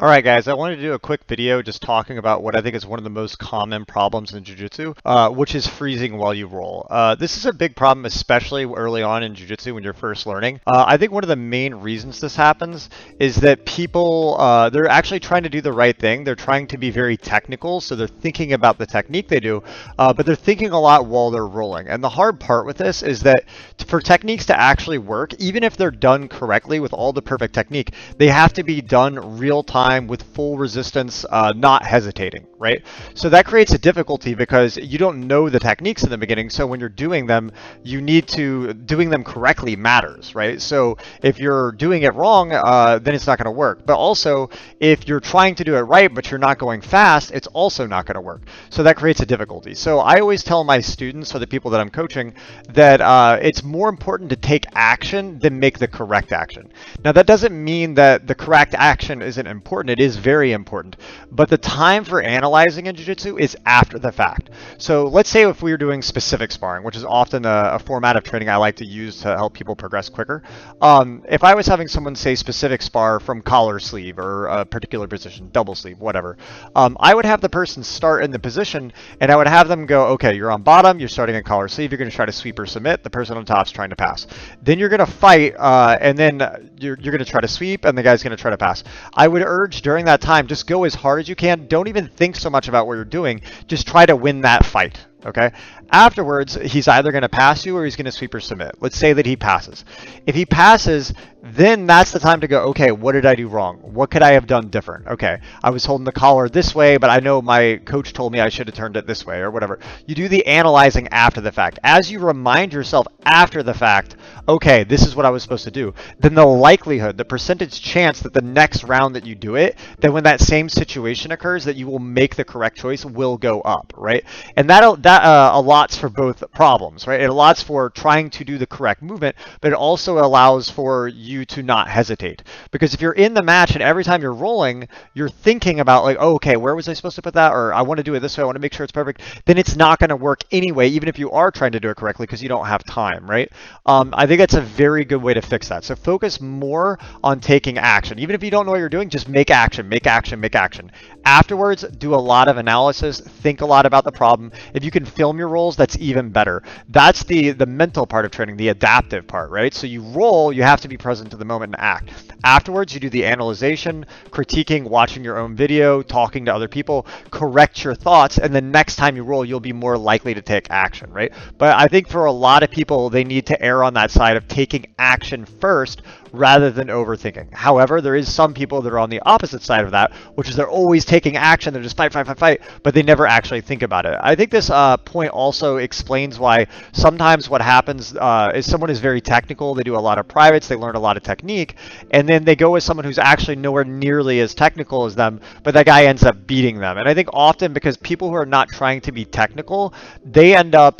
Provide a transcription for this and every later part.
All right, guys, I wanted to do a quick video just talking about what I think is one of the most common problems in Jiu Jitsu, which is freezing while you roll. This is a big problem, especially early on in Jiu Jitsu when you're first learning. I think one of the main reasons this happens is that people, they're actually trying to do the right thing. They're trying to be very technical, so they're thinking about the technique they do, but they're thinking a lot while they're rolling. And the hard part with this is that for techniques to actually work, even if they're done correctly with all the perfect technique, they have to be done real time with full resistance, not hesitating, right? So that creates a difficulty because you don't know the techniques in the beginning. So when you're doing them, doing them correctly matters, right? So if you're doing it wrong, then it's not going to work. But also, if you're trying to do it right, but you're not going fast, it's also not going to work. So that creates a difficulty. So I always tell my students, or the people that I'm coaching, that it's more important to take action than make the correct action. Now, that doesn't mean that the correct action isn't important. It is very important, but the time for analyzing in Jiu-Jitsu is after the fact. So let's say if we were doing specific sparring, which is often a format of training I like to use to help people progress quicker. If I was having someone say specific spar from collar sleeve or a particular position, double sleeve, whatever, I would have the person start in the position and I would have them go, okay, you're on bottom, you're starting in collar sleeve, you're going to try to sweep or submit, the person on top's trying to pass. Then you're going to fight, and then you're going to try to sweep and the guy's going to try to pass. I would urge during that time, just go as hard as you can. Don't even think so much about what you're doing. Just try to win that fight. Okay. Afterwards, he's either going to pass you or he's going to sweep or submit. Let's say that he passes. If he passes, then that's the time to go, okay, what did I do wrong? What could I have done different? Okay, I was holding the collar this way, but I know my coach told me I should have turned it this way or whatever. You do the analyzing after the fact. As you remind yourself after the fact, okay, this is what I was supposed to do, then the likelihood, the percentage chance that the next round that you do it, that when that same situation occurs, that you will make the correct choice will go up, right? And that allots for both problems, right? It allots for trying to do the correct movement, but it also allows for you to not hesitate. Because if you're in the match and every time you're rolling, you're thinking about like, oh, okay, where was I supposed to put that? Or I want to do it this way, I want to make sure it's perfect, then it's not going to work anyway, even if you are trying to do it correctly because you don't have time, right? I think that's a very good way to fix that. So focus more on taking action. Even if you don't know what you're doing, just make action, make action, make action. Afterwards, do a lot of analysis, think a lot about the problem. If you can film your rolls, that's even better. That's the mental part of training, the adaptive part, right? So you roll, you have to be present to the moment and act. Afterwards, you do the analyzation, critiquing, watching your own video, talking to other people, correct your thoughts, and the next time you roll, you'll be more likely to take action, right? But I think for a lot of people, they need to err on that side of taking action first rather than overthinking. However, there is some people that are on the opposite side of that, which is they're always taking action, they're just fight, fight, fight, fight, but they never actually think about it. I think this point also explains why sometimes what happens is someone is very technical, they do a lot of privates, they learn a lot of technique, and then they go with someone who's actually nowhere nearly as technical as them, but that guy ends up beating them. And I think often because people who are not trying to be technical, they end up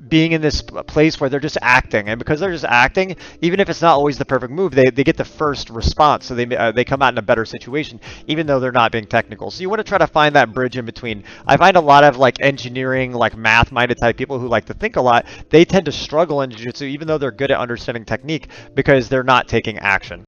being in this place where they're just acting, and because they're just acting, even if it's not always the perfect move, they get the first response, so they come out in a better situation even though they're not being technical. So you want to try to find that bridge in between. I find a lot of like engineering, like math minded type people who like to think a lot, they tend to struggle in jiu-jitsu even though they're good at understanding technique because they're not taking action.